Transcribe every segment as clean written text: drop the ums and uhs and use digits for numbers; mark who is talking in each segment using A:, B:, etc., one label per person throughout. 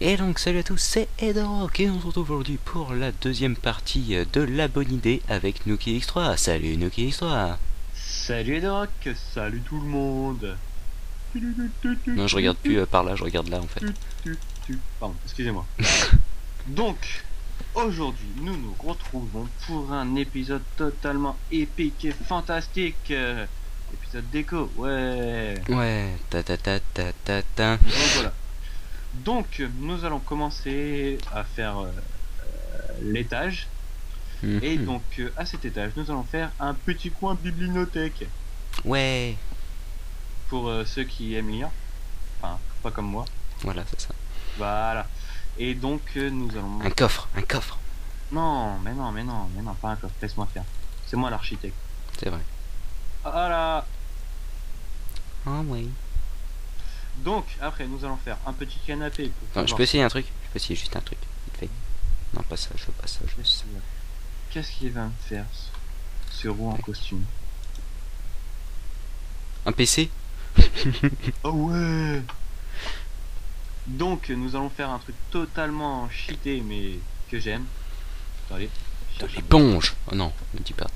A: Et donc salut à tous, c'est Edrock et on se retrouve aujourd'hui pour la deuxième partie de la bonne idée avec Nuki X3. Salut Nuki X3.
B: Salut Edrock, salut tout le monde.
A: Non, je regarde plus par là, je regarde là en fait.
B: Pardon, excusez-moi. Donc, aujourd'hui, nous nous retrouvons pour un épisode totalement épique et fantastique. Épisode déco, ouais.
A: Ouais, ta ta ta ta ta ta.
B: Donc voilà. Donc, nous allons commencer à faire l'étage. Et donc, à cet étage, nous allons faire un petit coin bibliothèque.
A: Ouais.
B: Pour ceux qui aiment lire. Enfin, pas comme moi.
A: Voilà, c'est ça.
B: Voilà. Et donc, nous allons...
A: Un coffre, un coffre.
B: Non, mais non, pas un coffre. Laisse-moi faire. C'est moi l'architecte.
A: C'est vrai.
B: Voilà.
A: Ah oui.
B: Donc, après, nous allons faire un petit canapé.
A: Attends, je peux essayer un truc? Je peux essayer juste un truc. Vite fait. Non, pas ça, je veux pas ça. Je veux ça.
B: Qu'est-ce qu'il va me faire, ce roux en costume?
A: Un PC?
B: Oh ouais. Donc, nous allons faire un truc totalement cheaté, mais que j'aime. Attendez.
A: De l'éponge. Oh non, ne dis pas.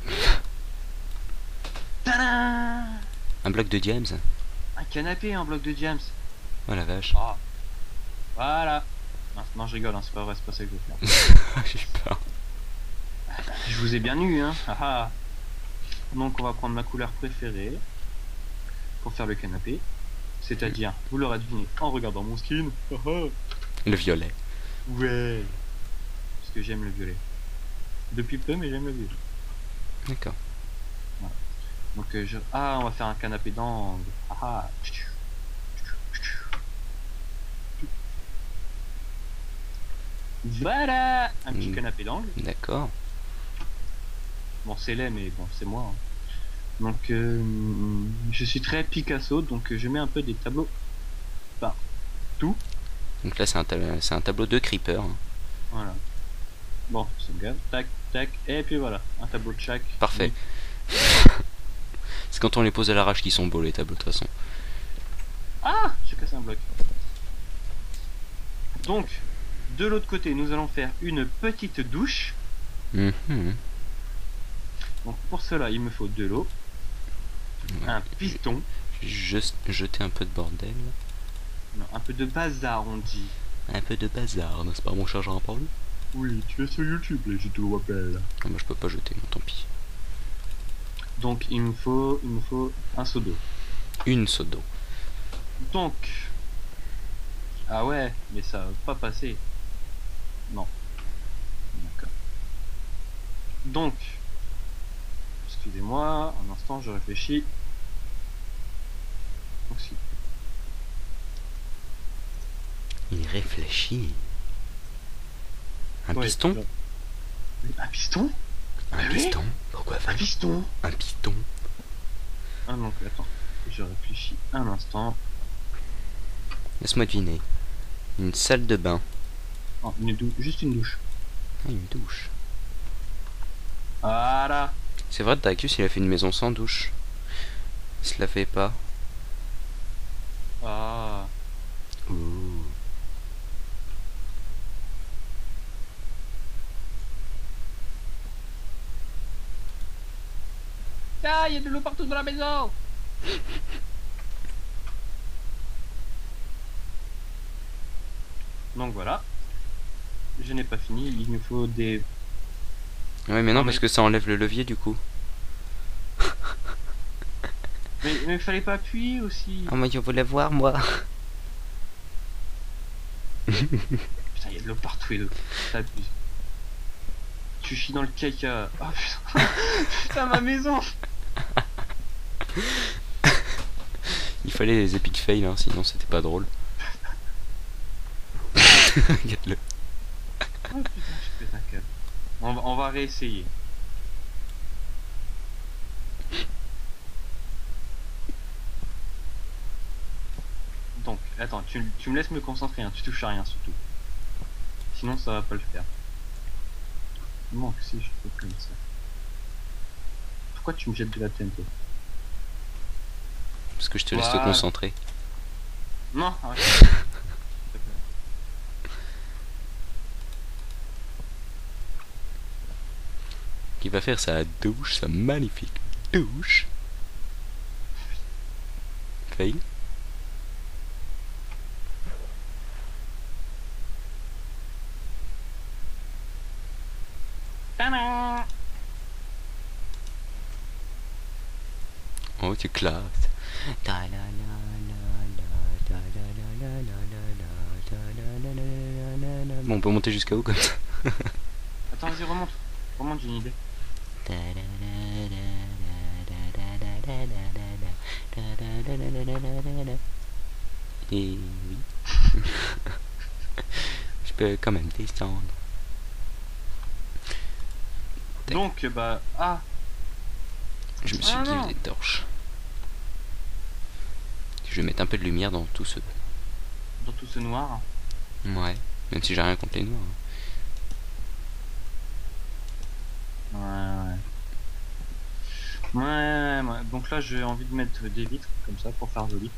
B: Tadam!
A: Un bloc de James.
B: Un canapé en bloc de James.
A: Oh la vache.
B: Oh. Voilà. Non, je rigole, hein, c'est pas ça que je veux faire.
A: J'ai peur.
B: Je vous ai bien eu, hein. Ah. Donc on va prendre ma couleur préférée pour faire le canapé. C'est-à-dire, vous l'aurez deviné en regardant mon skin.
A: Le violet.
B: Ouais. Parce que j'aime le violet. Depuis peu, mais j'aime le violet.
A: D'accord.
B: Voilà. Donc on va faire un canapé d'angle. Ah. Voilà. Un petit canapé d'angle.
A: D'accord.
B: Bon, c'est laid, mais bon, c'est moi. Hein. Donc, je suis très Picasso, donc je mets un peu des tableaux partout.
A: Donc là, c'est un tableau de creeper. Hein.
B: Voilà. Bon, sauvegarde. Tac, tac. Et puis voilà, un tableau de chaque.
A: Parfait. C'est quand on les pose à l'arrache qu'ils sont beaux, les tableaux, de toute façon.
B: Ah, j'ai cassé un bloc. Donc, de l'autre côté, nous allons faire une petite douche. Donc, pour cela, il me faut de l'eau. Ouais, un piston.
A: Juste jeter un peu de bordel.
B: Non, un peu de bazar, on dit.
A: Un peu de bazar, n'est-ce pas, mon cher Jean-Paul?
B: Oui, tu es sur YouTube, là, je te le rappelle.
A: Ah, moi, je peux pas jeter, mais tant pis.
B: Donc, il me faut un seau d'eau.
A: Une seau d'eau.
B: Donc, ah ouais, mais ça va pas passer. Non. D'accord. Donc, excusez-moi, un instant, je réfléchis. Donc, si.
A: Il réfléchit. Un
B: Ouais,
A: piston?
B: Un piston?
A: Un piston? Pourquoi
B: Un piston?
A: Un piston?
B: Ah non, attends, je réfléchis un instant.
A: Laisse-moi deviner. Une salle de bain.
B: Oh, juste une douche.
A: Ah, une douche.
B: Voilà.
A: C'est vrai, Dacus, il a fait une maison sans douche. Il se la fait pas.
B: Ah.
A: Ouh.
B: Ah, il y a de l'eau partout dans la maison. Donc voilà. Je n'ai pas fini, il nous faut des...
A: Ouais, mais non, parce que ça enlève le levier du coup.
B: Mais il fallait pas appuyer aussi.
A: Ah, moi je voulais voir, moi.
B: Putain, il y a de l'eau partout et l'eau. T'abuses. Tu chies dans le caca. Oh putain. Putain, ma maison.
A: Il fallait les epic fails, hein, sinon c'était pas drôle. Regarde-le.
B: Oh putain, je pète un câble. On va réessayer. Attends, tu me laisses me concentrer, hein, tu touches à rien surtout. Sinon ça va pas le faire. Non, si je fais comme ça. Pourquoi tu me jettes de la TNT?
A: Parce que je te laisse te
B: Voilà.
A: concentrer.
B: Non, arrête. S'il te plaît.
A: Qui va faire sa douche, sa magnifique douche. Fail.
B: Tadam.
A: Oh, tu classes. Bon, on peut monter jusqu'à où comme ça?
B: Attends, vas-y, remonte. Remonte, j'ai une idée.
A: Et oui. Je peux quand même descendre.
B: Donc, bah... Ah,
A: Je me suis
B: Ah
A: dit
B: non.
A: des torches. Je vais mettre un peu de lumière dans tout ce...
B: dans tout ce noir.
A: Ouais. Même si j'ai rien contre les noirs.
B: Ouais, ouais. Ouais. Donc là, j'ai envie de mettre des vitres comme ça pour faire joli.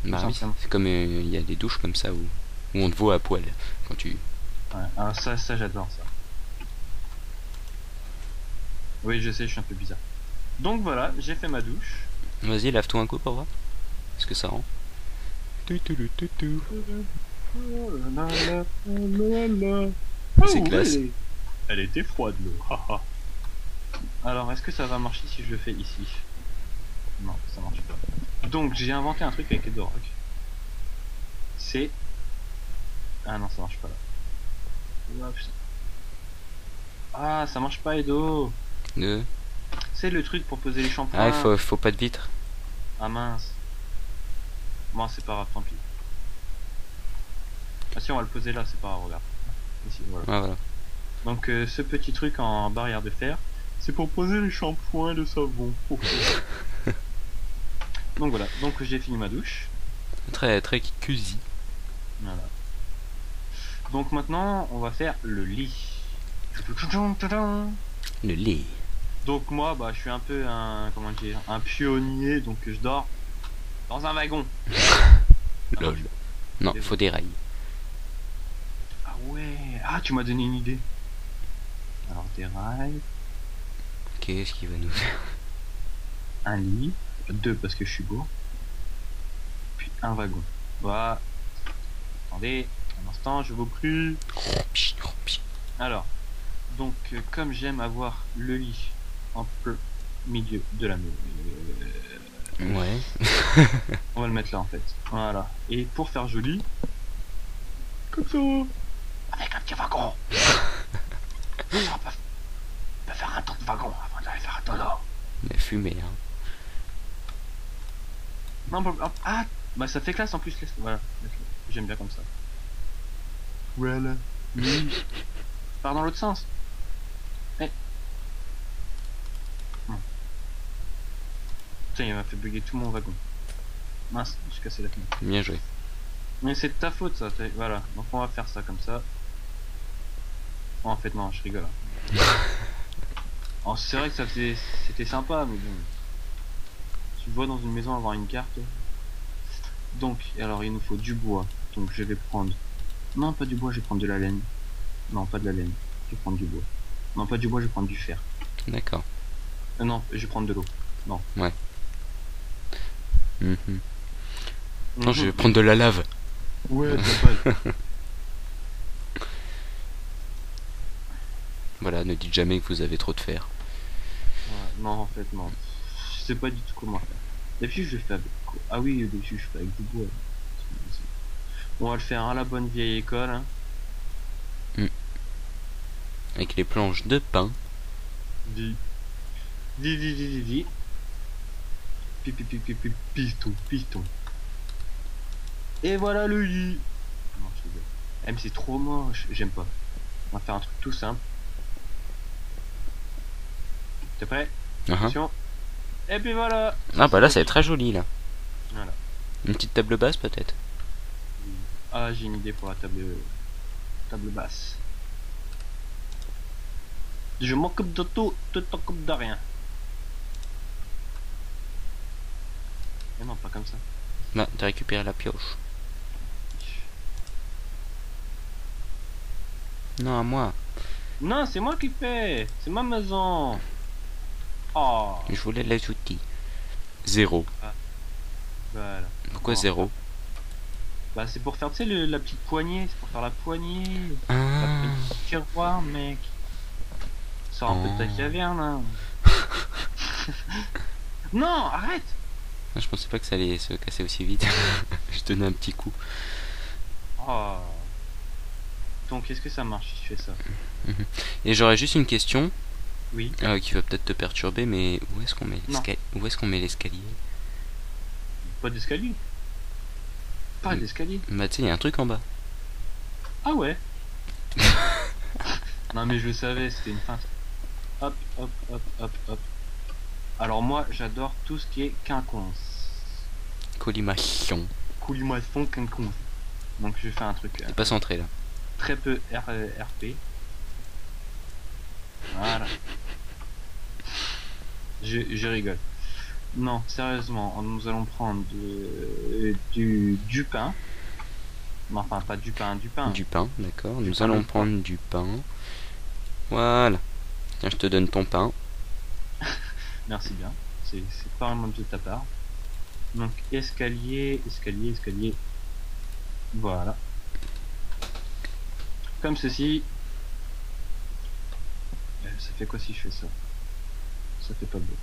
A: Bah oui,
B: simplement.
A: c'est comme il y a des douches comme ça où on te voit à poil quand tu...
B: Ouais. Alors ça j'adore ça. Oui, je sais, je suis un peu bizarre. Donc voilà, j'ai fait ma douche.
A: Vas-y, lave-toi un coup pour voir. Est-ce que ça rend? C'est classe.
B: Elle était froide l'eau. haha. Alors, est-ce que ça va marcher si je le fais ici? Non, ça marche pas. Donc, j'ai inventé un truc avec les Rock. C'est... Ah non, ça marche pas là. Ah, putain. Ah, ça marche pas, Edo.
A: Deux.
B: C'est le truc pour poser les shampoings.
A: Ah, faut pas de vitre.
B: Ah mince. Bon, c'est pas grave, tant pis. Ah si, on va le poser là, c'est pas grave, regarde. Ici, voilà.
A: Ah, voilà.
B: Donc, ce petit truc en barrière de fer, c'est pour poser les shampoings de savon. Donc voilà, donc j'ai fini ma douche.
A: Très, très cosy.
B: Voilà. Donc maintenant, on va faire le lit.
A: Le lait.
B: Donc moi, bah, je suis un peu un, comment dire, un pionnier, donc je dors dans un wagon.
A: Lol. Non, faut des rails.
B: Ah ouais, ah tu m'as donné une idée. Alors des rails,
A: Qu'est-ce qu'il va nous faire?
B: un lit, deux parce que je suis beau, puis un wagon. Voilà. Attendez, un instant, je vous prie. Alors, donc comme j'aime avoir le lit en plein milieu de la maison,
A: Ouais.
B: on va le mettre là en fait. Voilà. Et pour faire joli, comme ça, avec un petit wagon. On peut faire un temps de wagon avant d'aller faire un tonneau.
A: La fumée, hein.
B: Non, ah, bah ça fait classe en plus. Voilà, j'aime bien comme ça. Voilà. Oui. Part dans l'autre sens. Eh. Putain, il m'a fait bugger tout mon wagon. Mince, j'ai cassé la fenêtre.
A: Bien joué.
B: Mais c'est de ta faute ça. Voilà, donc on va faire ça comme ça. Oh, en fait non, je rigole. Oh, c'est vrai que c'était sympa, mais bon. Tu vois dans une maison avoir une carte. Donc, alors il nous faut du bois. Donc je vais prendre... Non, pas du bois, je vais prendre de la laine. Non, pas de la laine. Je vais prendre du bois. Non, pas du bois, je vais prendre du fer.
A: D'accord.
B: Non, je vais prendre de l'eau. Non.
A: Ouais. Non, je vais prendre de la lave.
B: Ouais, t'as pas.
A: Voilà, ne dites jamais que vous avez trop de fer.
B: Ouais, non, en fait, non. Je sais pas du tout comment faire. D'habitude, je le fais avec quoi? Ah oui, d'habitude, je fais avec du bois. On va le faire à la bonne vieille école. Hein.
A: Avec les planches de pain.
B: Di. Piston. Et voilà le lit. Non, je rigole. Eh, mais c'est trop moche, j'aime pas. On va faire un truc tout simple. T'es prêt? Attention. Et puis voilà.
A: Ah bah là, c'est très joli, là.
B: Voilà.
A: Une petite table basse peut-être.
B: Ah, j'ai une idée pour la table basse. Je m'occupe de tout, tu t'occupes de rien. Mais non, pas comme ça.
A: Bah, t'as récupéré la pioche. Non, à moi.
B: Non, c'est moi qui fais. C'est ma maison. Oh,
A: Je voulais les outils. 0.
B: voilà.
A: Pourquoi
B: Bon.
A: 0?
B: Bah, c'est pour faire, tu sais, la petite poignée. C'est pour faire la poignée. La
A: Ah.
B: petite tiroir, mec. Sors un peu de ta
A: Oh.
B: caverne, là. Non, arrête.
A: Je pensais pas que ça allait se casser aussi vite. Je donnais un petit coup.
B: Oh. Donc, est-ce que ça marche si je fais ça?
A: Et j'aurais juste une question
B: Oui.
A: qui va peut-être te perturber, mais où est-ce qu'on met
B: Non.
A: où est-ce qu'on met l'escalier?
B: Pas d'escalier. Pas d'escalier.
A: Bah tu sais, il y a un truc en bas.
B: Ah ouais. Non mais je le savais, c'était une feinte. Hop, hop, hop, hop, hop. Alors moi, j'adore tout ce qui est quinconce.
A: Colimaçon.
B: Colimaçon quinconce. Donc je vais faire un truc
A: C'est pas centré là.
B: très peu RP. Voilà. Je rigole. Non, sérieusement, nous allons prendre du pain. Non, enfin, pas du pain, du pain.
A: Du pain, d'accord.
B: Du
A: Nous
B: pain
A: allons
B: de
A: prendre du pain. Voilà. Tiens, je te donne ton pain.
B: Merci bien. C'est pas vraiment de ta part. Donc, escalier, escalier, escalier. Voilà. Comme ceci. Ça fait quoi si je fais ça? Ça fait pas beau.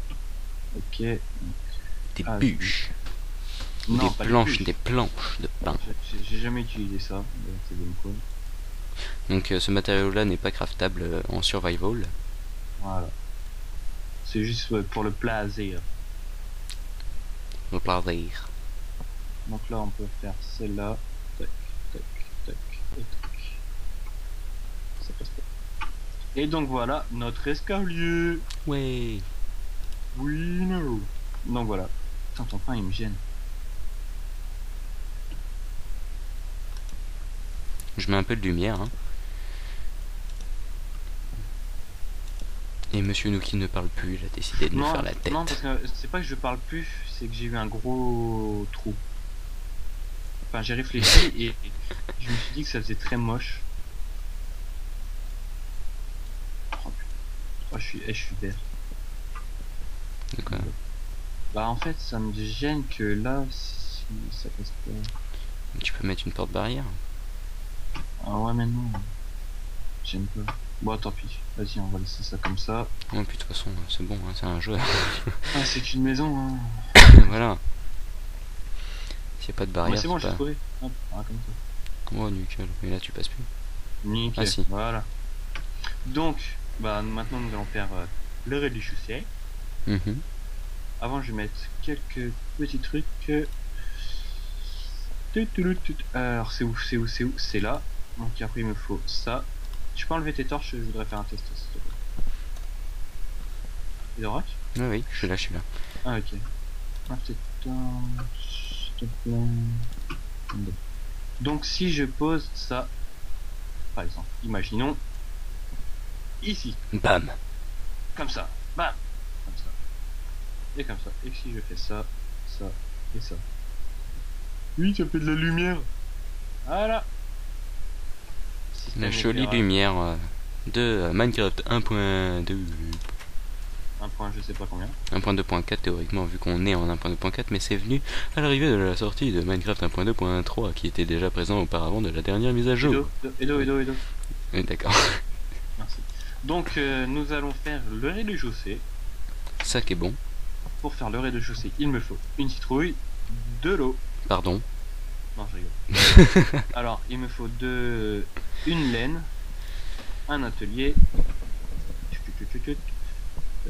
B: Ok.
A: Des
B: Ah,
A: bûches.
B: Non,
A: Des
B: pas
A: planches,
B: bûches.
A: des planches de pain.
B: J'ai jamais utilisé ça. C'est bien cool.
A: Donc ce matériau-là n'est pas craftable en survival.
B: Voilà. C'est juste pour le plaisir.
A: Au plaisir.
B: Donc là, on peut faire celle-là. Tac, tac, tac, et tac. Ça passe pas. Et donc voilà, notre escalier.
A: Ouais.
B: Oui, no. Donc voilà. Putain, ton pain, il me gêne.
A: Je mets un peu de lumière. Hein. Et Monsieur Nuki ne parle plus, il a décidé de nous faire la tête.
B: Non, parce que c'est pas que je parle plus, c'est que j'ai eu un gros trou. Enfin, j'ai réfléchi et je me suis dit que ça faisait très moche. Oh, putain. Oh, je suis vert.
A: De quoi?
B: Bah en fait, ça me gêne que là, si ça passe pas.
A: Tu peux mettre une porte barrière.
B: Ah ouais, mais non. J'aime pas. Bon, tant pis. Vas-y, on va laisser ça comme ça.
A: Non, puis de toute façon, c'est bon, hein, c'est un jeu.
B: Ah, c'est une maison, hein.
A: Voilà. S'il n'y a pas de barrière,
B: Ouais, c'est bon,
A: c'est
B: j'ai
A: pas...
B: trouvé. Hop, ah, comme ça.
A: Oh, nickel. Mais là, tu passes plus.
B: Nickel.
A: Ah, si.
B: Voilà. Donc, bah maintenant, nous allons faire le rez-de-chaussée.
A: Mhm.
B: Avant, je vais mettre quelques petits trucs. Alors, c'est où? C'est là. Donc, après, il me faut ça. Tu peux enlever tes torches, je voudrais faire un test, s'il te plaît. Il rock?
A: Ah oui, je suis là, je suis là.
B: Ah, ok. Enlève tes torches, s'il te plaît. Donc, si je pose ça, par exemple, imaginons ici,
A: Bam.
B: comme ça, bam, comme ça, et comme ça. Et si je fais ça, ça et ça. Oui, ça fait de la lumière. Voilà.
A: La
B: Système
A: jolie
B: éclairage.
A: lumière de Minecraft 1.2.
B: Un point, je sais pas combien.
A: 1.2.4 théoriquement, vu qu'on est en 1.2.4, mais c'est venu à l'arrivée de la sortie de Minecraft 1.2.3 qui était déjà présent auparavant de la dernière mise à jour.
B: Edo.
A: Oui, d'accord.
B: Merci. Donc, nous allons faire le rez-de-chaussée.
A: Ça qui est bon.
B: Pour faire le rez-de-chaussée, il me faut une citrouille, de l'eau.
A: Pardon.
B: Non, je rigole. Alors, il me faut une laine, un atelier.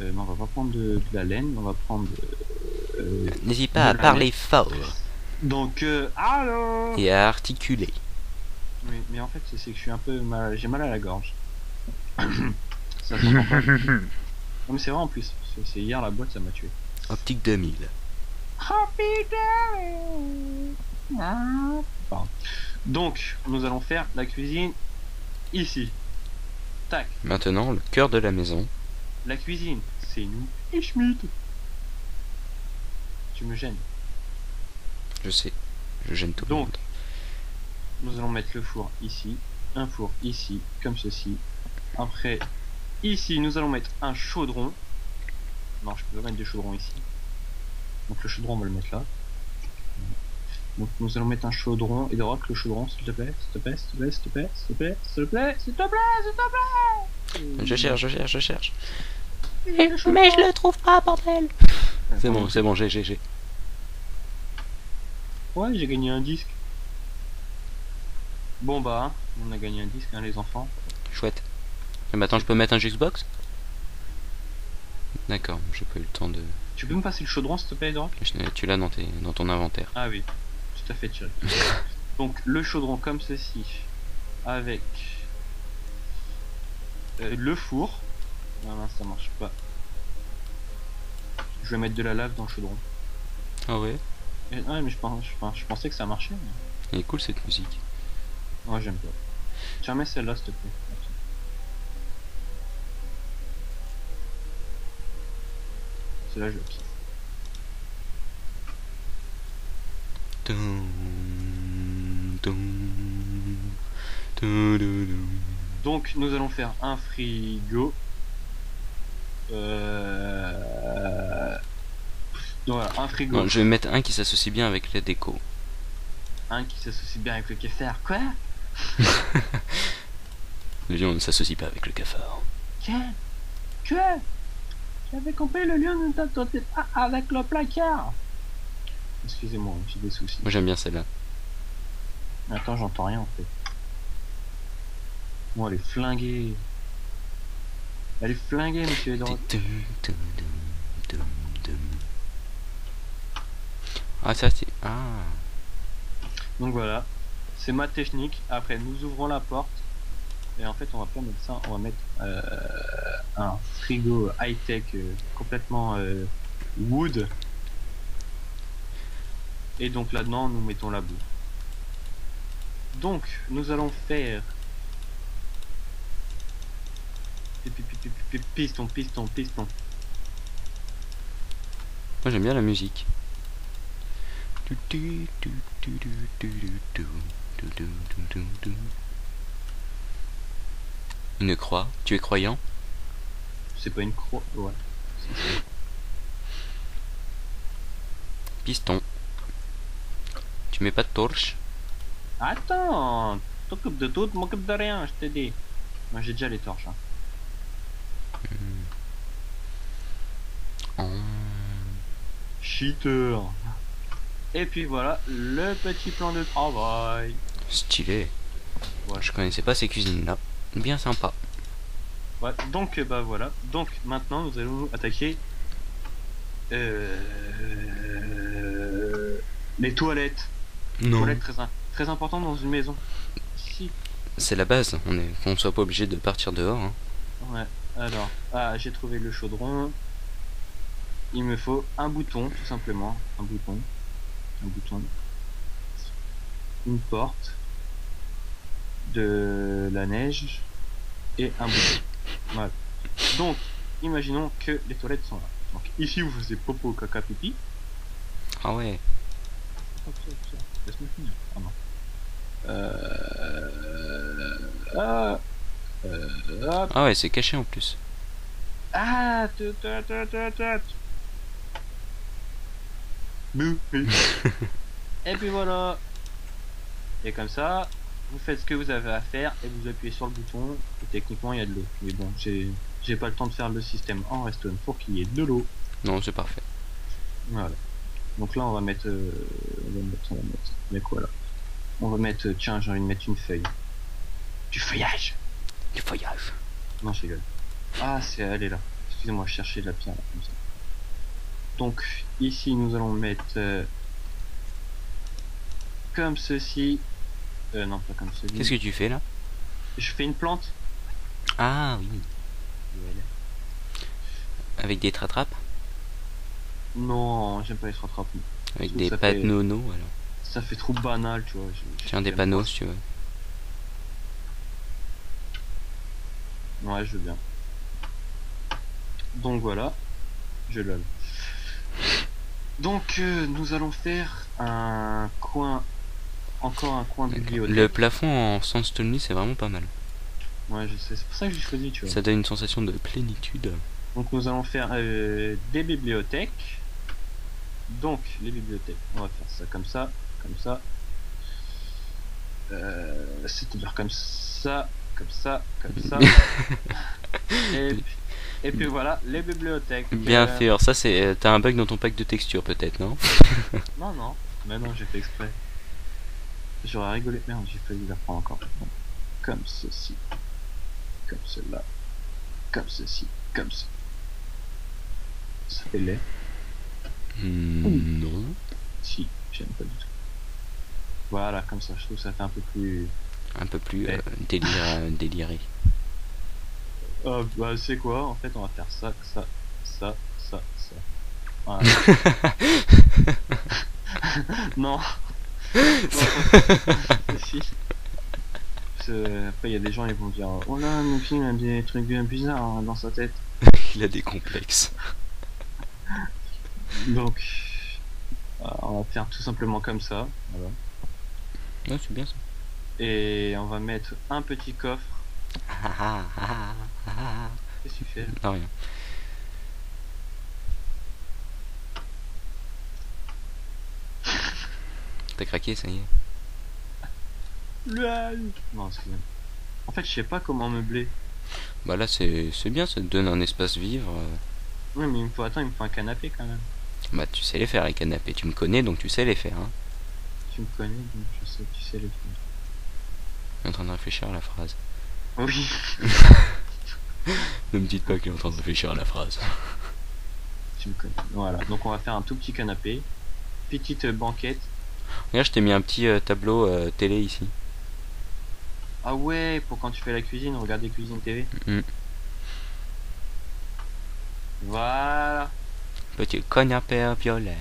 B: Non, on va pas prendre de la laine, on va prendre.
A: N'hésite pas à parler fort
B: Donc, allô.
A: et à articuler.
B: Oui, mais en fait, c'est que je suis un peu mal, j'ai mal à la gorge. Ça s'entend pas. Non, mais c'est vrai en plus. C'est hier la boîte, ça m'a tué.
A: Optique 2000.
B: Happy day. Pardon. Donc, nous allons faire la cuisine ici. Tac.
A: Maintenant, le cœur de la maison.
B: La cuisine, c'est nous et Schmitt. Tu me gênes.
A: Je sais, je gêne tout le
B: Donc,
A: monde.
B: nous allons mettre le four ici, un four ici, comme ceci. Après, ici, nous allons mettre un chaudron. Non, je peux pas mettre de chaudron ici. Donc le chaudron, on va le mettre là. Donc nous allons mettre un chaudron. Et de droite, le chaudron, s'il te plaît, s'il te plaît, s'il te plaît, s'il te plaît, s'il te plaît, s'il te plaît, s'il te plaît, s'il te plaît.
A: Je cherche, je cherche, je cherche.
B: Mais
C: je le trouve pas, bordel.
A: C'est bon, j'ai.
B: Ouais, j'ai gagné un disque. Bon bah, on a gagné un disque, hein, les enfants.
A: Chouette. Et maintenant, je peux mettre un Xbox? D'accord, j'ai pas eu le temps de...
B: Tu peux me passer le chaudron, s'il te plaît, Edouard?
A: Tu l'as dans, dans ton inventaire.
B: Ah oui, tout à fait, Thierry. Donc le chaudron comme ceci, avec le four. Non, non, ça marche pas. Je vais mettre de la lave dans le chaudron.
A: Ah ouais?
B: Ouais, mais je pensais que ça marchait. Mais...
A: Elle est cool cette musique.
B: Ouais, j'aime pas. Tiens, mets celle-là, s'il te plaît. Merci. Celle-là, je kiffe. Donc, nous allons faire un frigo. Voilà, un frigo.
A: Non, je vais mettre un qui s'associe bien avec la déco.
B: Un qui s'associe bien avec le cafard. Quoi?
A: Le lion ne s'associe pas avec le cafard.
B: Quoi? J'avais compris, le lion ne s'associe pas avec le placard. Excusez-moi, j'ai des soucis.
A: Moi j'aime bien celle-là.
B: Attends, j'entends rien en fait. Bon, elle est flinguée. Elle est flinguée, monsieur Edouard.
A: Ah ça c'est... Ah.
B: Donc voilà, c'est ma technique. Après, nous ouvrons la porte. Et en fait, on va pas mettre ça. On va mettre un frigo high-tech complètement wood. Et donc là-dedans, nous mettons la boue. Donc, nous allons faire... Piston.
A: Moi j'aime bien la musique. Une croix. Tu es croyant?
B: C'est pas une croix, ouais.
A: Piston. Tu mets pas de torche?
B: Attends, t'occupes de tout, m'occupe de rien, je t'ai dit. Moi j'ai déjà les torches. Hein. Cheater. Et puis voilà, le petit plan de travail.
A: Stylé.
B: Ouais.
A: Je connaissais pas ces cuisines là. Bien sympa.
B: Ouais, donc bah voilà. Donc maintenant nous allons attaquer les toilettes.
A: Non.
B: Toilettes très important dans une maison. Si.
A: C'est la base. Qu'on soit pas obligé de partir dehors. Hein.
B: Ouais. Alors, j'ai trouvé le chaudron. Il me faut un bouton, tout simplement. Un bouton. Une porte. De la neige. Et un bouton. Voilà. Donc, imaginons que les toilettes sont là. Donc, ici, vous faisiez popo, caca, pipi.
A: Ah ouais.
B: Laisse-moi finir.
A: Ah ouais, c'est caché en plus.
B: Et puis voilà. Et comme ça, vous faites ce que vous avez à faire et vous appuyez sur le bouton. Et techniquement, il y a de l'eau. Mais bon, j'ai pas le temps de faire le système en redstone pour qu'il y ait de l'eau.
A: Non, c'est parfait.
B: Voilà. Donc là, on va mettre avec quoi là? On va mettre, tiens, j'ai envie de mettre une feuille. Du feuillage.
A: Du feuillage.
B: Non, je rigole. Ah, elle est là. Excusez-moi, je cherchais de la pierre là, comme ça. Donc, ici, nous allons mettre comme ceci. Non, pas comme ceci.
A: Qu'est-ce que tu fais là?
B: Je fais une plante.
A: Ah oui. Avec des tratrappes?
B: Non, j'aime pas les rattrapes.
A: Avec
B: Surtout
A: des
B: ça
A: pâtes
B: fait-
A: nono, alors.
B: Ça fait trop banal, tu vois.
A: Tiens, des
B: j'aime
A: panneaux,
B: pas.
A: si tu veux.
B: Ouais, je veux bien. Donc voilà, je lol. Donc nous allons faire un coin, encore un coin bibliothèque.
A: Le plafond en sandstone lit, c'est vraiment pas mal.
B: Ouais, je sais, c'est pour ça que j'ai choisi, tu vois.
A: Ça donne une sensation de plénitude.
B: Donc nous allons faire des bibliothèques. Donc les bibliothèques, on va faire ça comme ça, comme ça. C'est-à-dire comme ça, comme ça, comme ça. et puis voilà, les bibliothèques.
A: Bien sûr, ça c'est... T'as un bug dans ton pack de texture peut-être, non?
B: Non, non, mais non, j'ai fait exprès. J'aurais rigolé. Merde, j'ai failli la prendre encore. Comme ceci. Comme cela. Comme ceci. Comme ça. Ça fait laid.
A: Non.
B: Si, j'aime pas du tout. Voilà, comme ça, je trouve que ça fait un peu plus...
A: Un peu plus
B: Ouais.
A: déliré.
B: Bah, c'est quoi? En fait, on va faire ça, ça, ça, ça, ça. Voilà. Non. Si. Après, il y a des gens, ils vont dire, oh là, mon film a des trucs bien bizarres hein, dans sa tête.
A: Il a des complexes.
B: Donc, on va faire tout simplement comme ça. Voilà.
A: Ouais, c'est bien ça.
B: Et on va mettre un petit coffre. Qu'est-ce que tu fais?
A: Non, rien. T'as craqué, ça y est.
B: Non, excusez-moi. En fait, je sais pas comment meubler.
A: Bah là, c'est bien, ça te donne un espace vivre.
B: Oui, mais il me faut, attends, il me faut un canapé quand même.
A: Bah, tu sais les faire, les canapés. Tu me connais, donc tu sais les faire. Hein.
B: Tu me connais, donc je sais que tu sais les faire.
A: Il est en train de réfléchir à la phrase.
B: Oui.
A: Ne me dites pas qu'il est en train de réfléchir à la phrase.
B: Tu me connais. Voilà, donc on va faire un tout petit canapé. Petite banquette.
A: Regarde, je t'ai mis un petit tableau télé ici.
B: Ah ouais, pour quand tu fais la cuisine, regarder Cuisine TV.
A: Mm.
B: Voilà.
A: Petit canapé violet.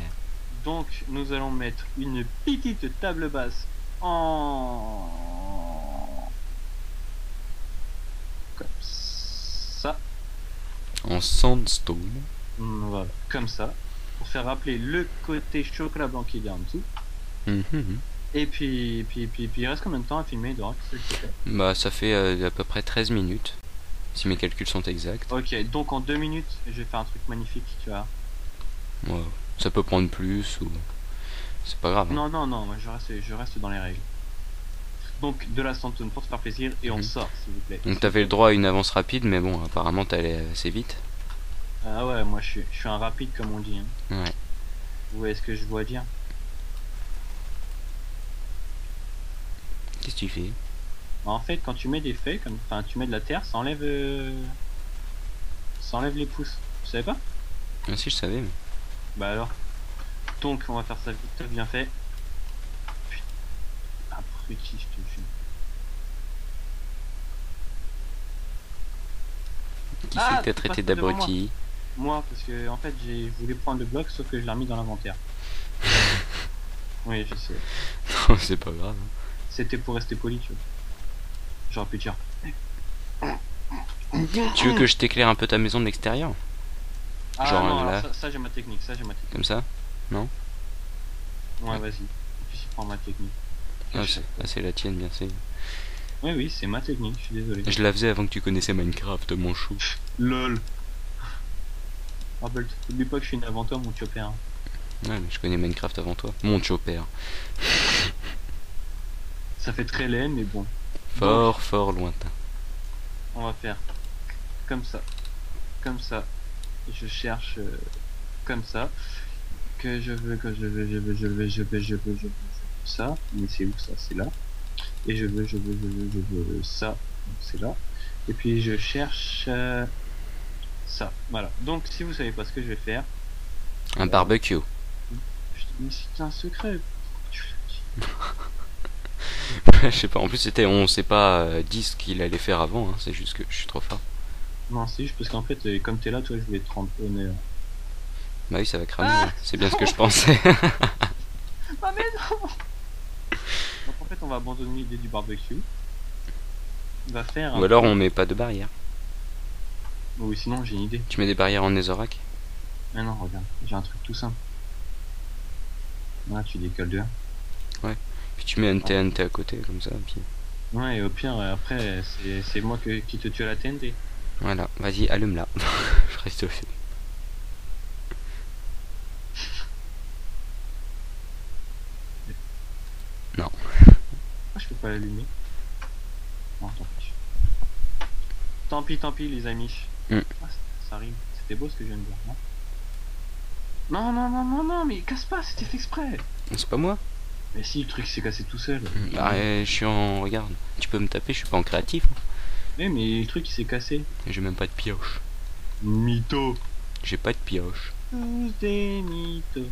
B: Donc nous allons mettre une petite table basse en... Comme ça.
A: En sandstone.
B: Voilà, comme ça. Pour faire rappeler le côté chocolat blanc qui est en dessous.
A: Mhm.
B: Et puis il reste combien de temps à filmer, Dora? Qu'est-ce que tu fais?
A: Bah, ça fait à peu près 13 minutes. Si mes calculs sont exacts.
B: Ok, donc en 2 minutes, je vais faire un truc magnifique, tu vois.
A: Ouais. Ça peut prendre plus ou... C'est pas grave. Hein.
B: Non, non, non, moi je reste dans les règles. Donc de la sandstone pour te faire plaisir et on
A: Mhm.
B: sort, s'il vous plaît.
A: Donc t'avais le droit à une avance rapide, mais bon, apparemment t'allais assez vite.
B: Ah ouais, moi je suis un rapide comme on dit. Hein.
A: Ouais.
B: Vous voyez ce que je dois dire?
A: Qu'est-ce que tu fais?
B: En fait, quand tu mets des feuilles, comme, enfin tu mets de la terre, ça enlève les pousses. Tu savais pas?
A: Ah si, je savais, mais...
B: Bah alors. Donc on va faire ça vite, bien fait. Putain, abruti, je te jure.
A: Qui
B: Ah,
A: c'est que t'as
B: tu
A: traité
B: passes pas devant
A: d'abruti?
B: Moi, parce que en fait, je voulais prendre le bloc, sauf que je l'ai remis dans l'inventaire. Oui, je sais.
A: Non, c'est pas grave. Hein.
B: C'était pour rester poli, tu vois. J'aurais pu dire.
A: Tu veux que je t'éclaire un peu ta maison de l'extérieur?
B: Ah
A: Genre,
B: non,
A: là.
B: alors ça j'ai ma technique,
A: Comme ça?
B: Ouais, vas-y. Et puis prends ma technique.
A: Ah, c'est la tienne, bien sûr.
B: Oui, oui, c'est ma technique, je suis désolé.
A: Je la faisais avant que tu connaissais Minecraft, mon chou.
B: LOL. Rappelle, n'oublie pas que je suis une inventeur, mon chopper. Hein.
A: Ouais, mais je connais Minecraft avant toi. Mon chopper.
B: Ça fait très laid, mais bon.
A: Fort, fort lointain.
B: On va faire comme ça. Comme ça. Je cherche comme ça. Que je veux ça. Mais c'est où ça? C'est là. Et je veux ça. Donc c'est là. Et puis je cherche ça. Voilà. Donc si vous savez pas ce que je vais faire.
A: Un barbecue.
B: Mais c'est un secret.
A: Je sais pas, en plus on s'est pas dit ce qu'il allait faire avant, hein. C'est juste que je suis trop fort.
B: Non, c'est juste parce qu'en fait, comme t'es là, toi, je voulais te rendre honneur.
A: Bah oui, ça va cramer.
B: Ah
A: Ouais. C'est bien ce que je pensais.
B: Ah mais non. Donc en fait on va abandonner l'idée du barbecue. On va faire
A: Ou alors on met pas de barrière.
B: Oui sinon j'ai une idée.
A: Tu mets des barrières en netherrack.
B: Mais non regarde, j'ai un truc tout simple. Là tu décolles de 1.
A: Puis tu mets un TNT à côté, comme ça. Puis
B: Ouais et au pire après c'est moi qui te tue à la TNT.
A: voilà, vas-y, allume là. Je reste au fait. Non.
B: Ah, je peux pas l'allumer. Non tant pis. Tant pis les amis.
A: Mm.
B: Ah, ça rime. C'était beau ce que je viens de dire, non? Non, mais casse pas, c'était fait exprès.
A: C'est pas moi.
B: Mais si, le truc s'est cassé tout seul.
A: Bah, je suis en. Regarde, tu peux me taper, je suis pas en créatif.
B: Mais le truc il s'est cassé.
A: J'ai même pas de pioche.
B: Mytho.
A: J'ai pas de pioche.
B: Tous des mythos.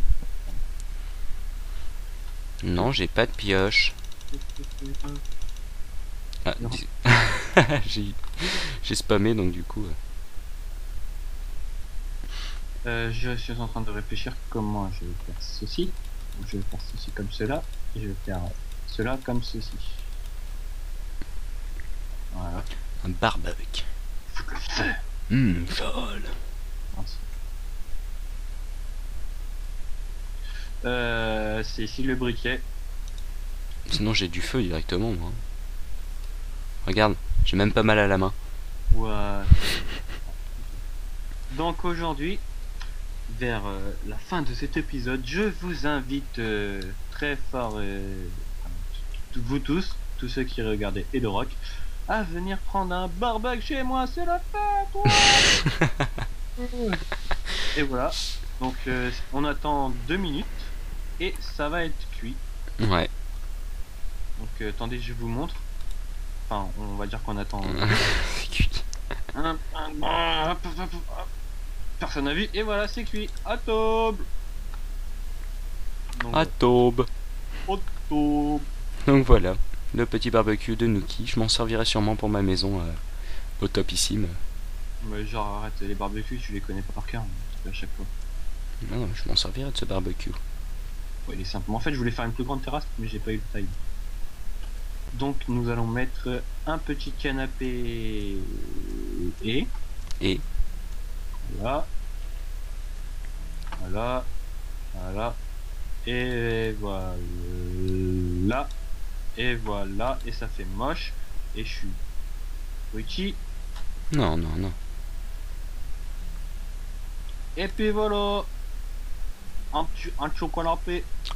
A: Non, j'ai pas de pioche. Ah,
B: Non.
A: j'ai spammé donc du coup.
B: Je suis en train de réfléchir comment je vais faire ceci. Donc, je vais faire ceci comme cela. Et je vais faire cela comme ceci. Voilà.
A: Un barbecue.
B: Faut le faire.
A: Folle.
B: Mince. C'est ici le briquet.
A: Sinon j'ai du feu directement moi. Regarde, j'ai même pas mal à la main.
B: Ouais. Donc aujourd'hui, vers la fin de cet épisode, je vous invite très fort, vous tous ceux qui regardaient Edo Rock, à venir prendre un barbecue chez moi, c'est la fête. Ouais. Et voilà. Donc on attend 2 minutes et ça va être cuit.
A: Ouais.
B: Donc attendez, je vous montre. Enfin, on va dire qu'on attend.
A: C'est cuit.
B: Personne n'a vu et voilà, c'est cuit. À table. Donc,
A: À taube.
B: à table.
A: Donc voilà, le petit barbecue de Nuki. Je m'en servirai sûrement pour ma maison au topissime.
B: Mais genre arrête, les barbecues, tu les connais pas par cœur, à chaque fois.
A: Non, non, je m'en servirai de ce barbecue.
B: Ouais, il est simple. En fait, je voulais faire une plus grande terrasse, mais j'ai pas eu le taille. Donc nous allons mettre un petit canapé et voilà, et voilà, et ça fait moche, et je suis petit,
A: Non, non, non.
B: et puis voilà, un chocolat.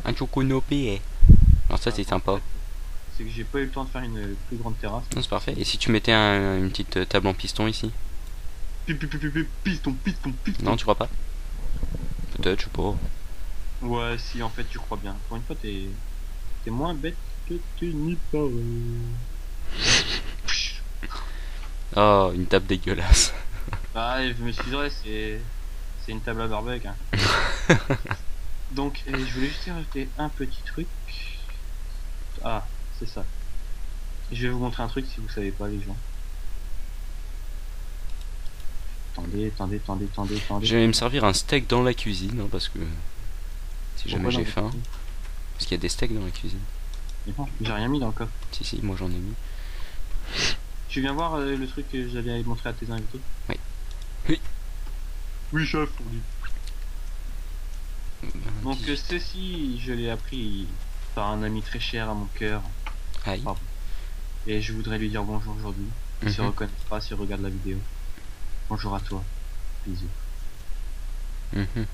A: Un choconopé. Alors ça c'est sympa.
B: C'est que j'ai pas eu le temps de faire une plus grande terrasse.
A: Non, c'est parfait. Et si tu mettais une petite table en piston ici?
B: Piston.
A: Non, tu crois pas? Peut-être, je sais pas.
B: Ouais, si en fait tu crois bien. Pour une fois, t'es moins bête que tu n'y parais.
A: Oh, une table dégueulasse.
B: Ah, je me suis dit, ouais, c'est une table à barbecue. Hein. Donc, je voulais juste rajouter un petit truc. Ah, c'est ça. Je vais vous montrer un truc si vous savez pas, les gens. Attendez.
A: Je vais me servir un steak dans la cuisine, hein, parce que si jamais
B: Pourquoi
A: j'ai
B: dans
A: faim.
B: le coffre?
A: Parce qu'il y a des steaks dans la cuisine.
B: Mais non, j'ai rien mis dans le coffre.
A: Si, moi j'en ai mis.
B: Tu viens voir le truc que j'allais montrer à tes invités?
A: Oui. Oui.
B: Oui, chef, on dit. Donc
A: 18.
B: ceci, je l'ai appris par un ami très cher à mon cœur.
A: Aïe.
B: Pardon. Et je voudrais lui dire bonjour aujourd'hui. Il se
A: Mhm.
B: reconnaîtra s'il regarde la vidéo. Bonjour à toi. Bisous.
A: Mhm.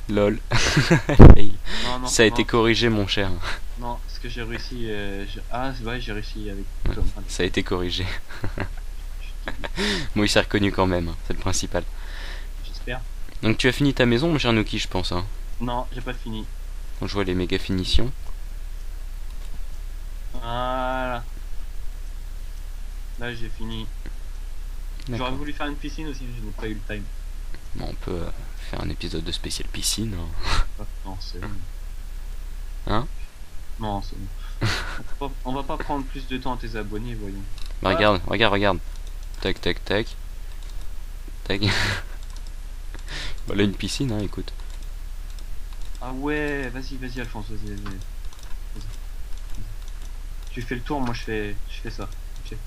A: Lol. Fail.
B: Non,
A: Ça a
B: non,
A: été corrigé, mon cher.
B: non, ce que j'ai réussi. Ah, ouais, j'ai réussi avec
A: Ouais,
B: Tom.
A: ça a été corrigé. Moi, il s'est reconnu quand même, hein, c'est le principal.
B: J'espère.
A: Donc, tu as fini ta maison, mon cher Nuki, je pense. Hein.
B: Non, j'ai pas fini.
A: Donc, je vois les méga finitions.
B: Voilà. Là, j'ai fini. J'aurais
A: D'accord.
B: voulu faire une piscine aussi, mais je n'ai pas eu le time.
A: Bon, on peut faire un épisode de spécial piscine. Hein.
B: Non, c'est bon.
A: Hein?
B: Non, c'est bon. On va pas prendre plus de temps à tes abonnés, voyons.
A: Bah, regarde. Tac. Tac. Bah là, une piscine, hein, écoute.
B: Ah ouais, vas-y Alphonse, vas-y. Tu fais le tour, moi je fais ça. Ok.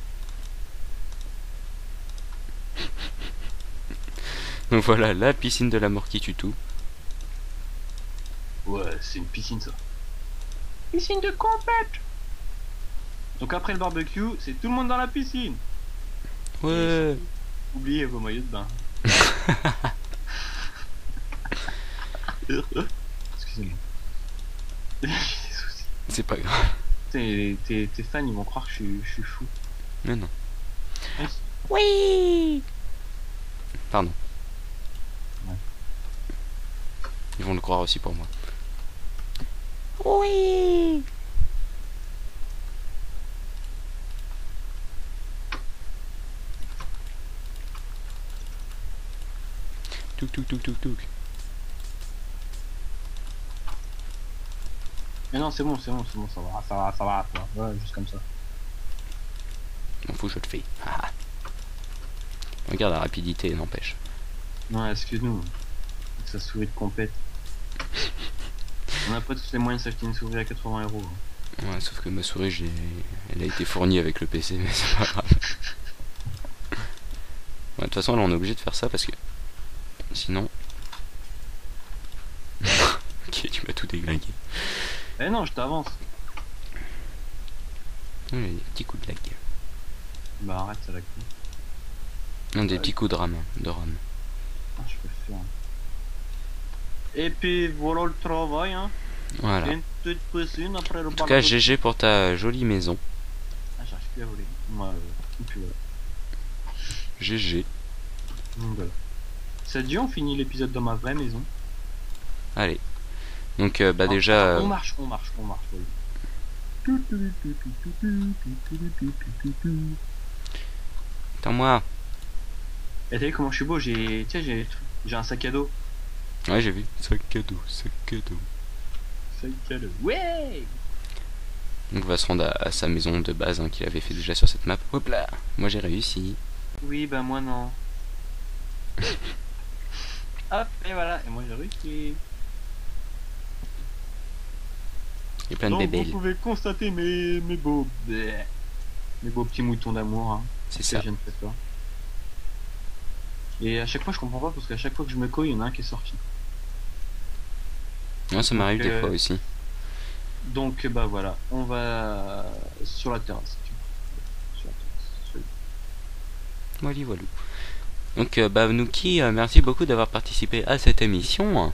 A: Donc voilà, la piscine de la mort qui tue tout.
B: Ouais, c'est une piscine ça. Piscine de compète. Donc après le barbecue, c'est tout le monde dans la piscine.
A: Ouais.
B: Oubliez vos maillots de bain. Excusez-moi. J'ai des soucis.
A: C'est pas grave.
B: Tes fans ils vont croire que je suis fou.
A: Mais non.
C: Oui.
A: Pardon.
B: Ouais.
A: Ils vont le croire aussi pour moi.
C: Oui.
A: Touk touk touk touk touk.
B: Mais non, c'est bon, ça va, quoi. Ouais, juste comme ça.
A: M'en fous, je le fais. Ah. Regarde la rapidité, n'empêche.
B: Ouais, excuse-nous. Avec sa souris de compète. On n'a pas tous les moyens de s'acheter une souris à 80 €.
A: Ouais, sauf que ma souris, elle a été fournie avec le PC, mais c'est pas grave. Ouais, de toute façon, là, on est obligé de faire ça parce que sinon. Ok, tu m'as tout déglingué.
B: Eh non, je t'avance.
A: Oui, des petits coups de lag.
B: Bah arrête, ça la couille.
A: Non, des petits coups de RAM.
B: Ah, je peux le faire. Et puis voilà le travail, hein.
A: Voilà.
B: C'est une petite piscine après le
A: En tout cas, GG pour ta jolie maison.
B: Ah, j'arrive plus à voler. Moi, et puis voilà.
A: GG.
B: Donc voilà. Ça dit, on finit l'épisode dans ma vraie maison.
A: Allez. Donc, bah
B: Ah,
A: déjà.
B: On marche, oui.
A: Attends-moi.
B: Et t'as vu comment je suis beau, j'ai un sac à dos.
A: Ouais, j'ai vu. Sac à dos, sac à dos.
B: Sac à dos. Ouais.
A: Donc, on va se rendre à sa maison de base hein, qu'il avait fait déjà sur cette map. Hop là. Moi, j'ai réussi.
B: Oui, bah moi non. Hop, et voilà, et moi j'ai réussi.
A: Il y a plein de
B: Donc
A: bébés.
B: vous pouvez constater mes beaux petits moutons d'amour, hein,
A: C'est
B: que
A: ça.
B: je viens de faire ça. Et à chaque fois je comprends pas parce qu'à chaque fois que je me colle, il y en a un qui est sorti.
A: Non, ça m'arrive
B: Donc,
A: des fois aussi.
B: Donc bah voilà, on va sur la terrasse. Sur la terrasse.
A: Voilà, voilà. Donc, bah, Nuki, merci beaucoup d'avoir participé à cette émission.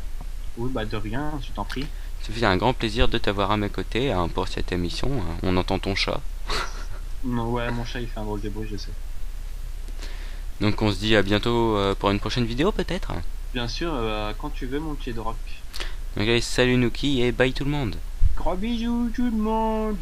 B: Oui, bah de rien, je t'en prie.
A: Ça fait un grand plaisir de t'avoir à mes côtés hein, pour cette émission. On entend ton chat.
B: Non, ouais, mon chat il fait un drôle de bruit, je sais.
A: Donc, on se dit à bientôt pour une prochaine vidéo, peut-être.
B: Bien sûr, quand tu veux, mon pied de rock.
A: Donc, allez, salut Nuki et bye tout le monde.
B: Gros bisous tout le monde.